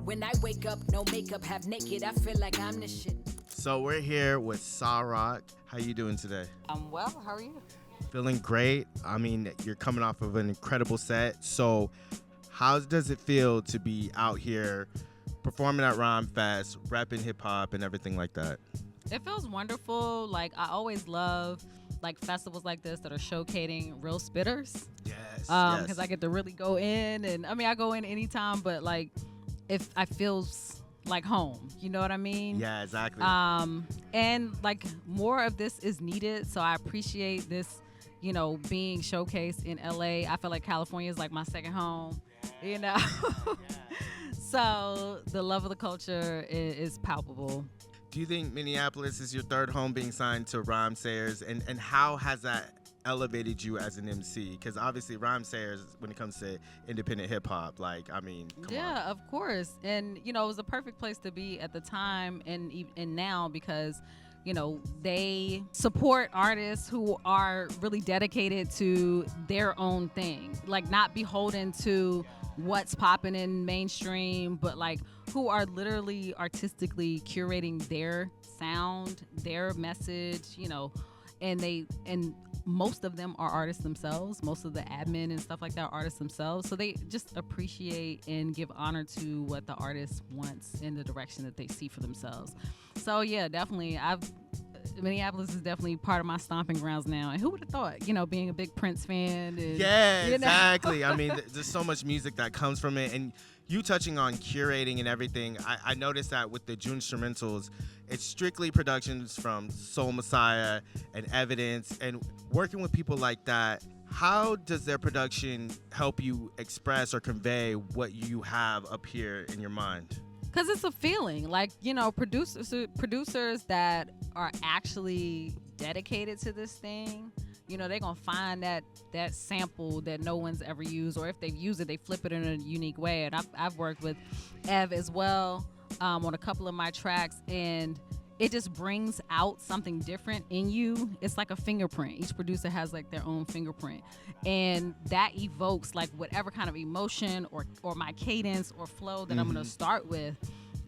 When I wake up, no makeup, half naked, I feel like I'm the shit. So we're here with Sa-Roc. How you doing today? I'm well. How are you? Feeling great. I mean, you're coming off of an incredible set. So how does it feel to be out here performing at Rhymefest, rapping hip hop and everything like that? It feels wonderful. Like, I always love like festivals like this that are showcasing real spitters. Yes. Because I get to really go in, and I mean, I go in anytime, but like, if I feels like home, you know what I mean? Yeah, exactly. And like more of this is needed, so I appreciate this, you know, being showcased in LA. I feel like California is like my second home, you know. So the love of the culture is palpable. Do you think Minneapolis is your third home being signed to Rhymesayers, and how has that elevated you as an MC? Because obviously Rhymesayers, when it comes to independent hip hop, like, I mean, come on. Of course. And you know, it was a perfect place to be at the time and now, because you know, they support artists who are really dedicated to their own thing, like not beholden to what's popping in mainstream, but like who are literally artistically curating their sound, their message, you know, and most of them are artists themselves. Most of the admin and stuff like that are artists themselves. So they just appreciate and give honor to what the artist wants in the direction that they see for themselves. So yeah, definitely. Minneapolis is definitely part of my stomping grounds now. And who would have thought, you know, being a big Prince fan. And, yeah, you know. exactly. I mean, there's so much music that comes from it. And you touching on curating and everything, I noticed that with the June instrumentals, it's strictly productions from Soul Messiah and Evidence. And working with people like that, how does their production help you express or convey what you have up here in your mind? Because it's a feeling, like, you know, producers that are actually dedicated to this thing, you know, they're gonna find that sample that no one's ever used, or if they've used it, they flip it in a unique way. And I've worked with Ev as well on a couple of my tracks, and it just brings out something different in you. It's like a fingerprint. Each producer has like their own fingerprint, and that evokes like whatever kind of emotion or my cadence or flow that I'm gonna start with.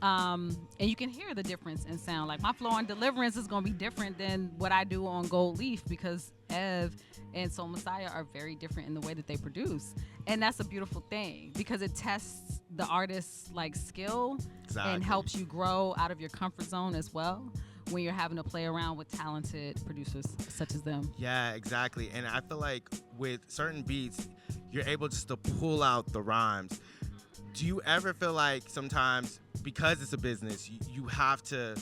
And you can hear the difference in sound. Like my flow on Deliverance is gonna be different than what I do on Gold Leaf, because Ev and Soul Messiah are very different in the way that they produce. And that's a beautiful thing, because it tests the artist's like skill and helps you grow out of your comfort zone as well when you're having to play around with talented producers such as them. Yeah, exactly. And I feel like with certain beats, you're able just to pull out the rhymes. Do you ever feel like sometimes, because it's a business, you have to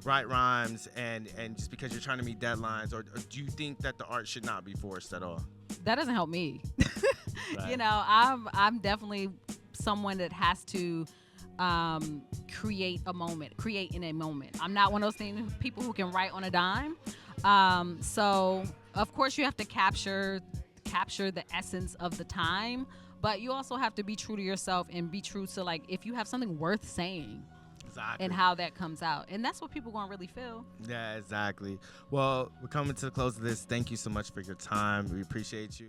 write rhymes and just because you're trying to meet deadlines, or do you think that the art should not be forced at all? That doesn't help me. Right. You know, I'm definitely someone that has to create in a moment. I'm not one of those people who can write on a dime. So of course you have to capture the essence of the time, but you also have to be true to yourself and be true to, like, if you have something worth saying. Exactly. And how that comes out. And that's what people gonna really feel. Yeah, exactly. Well, we're coming to the close of this. Thank you so much for your time. We appreciate you.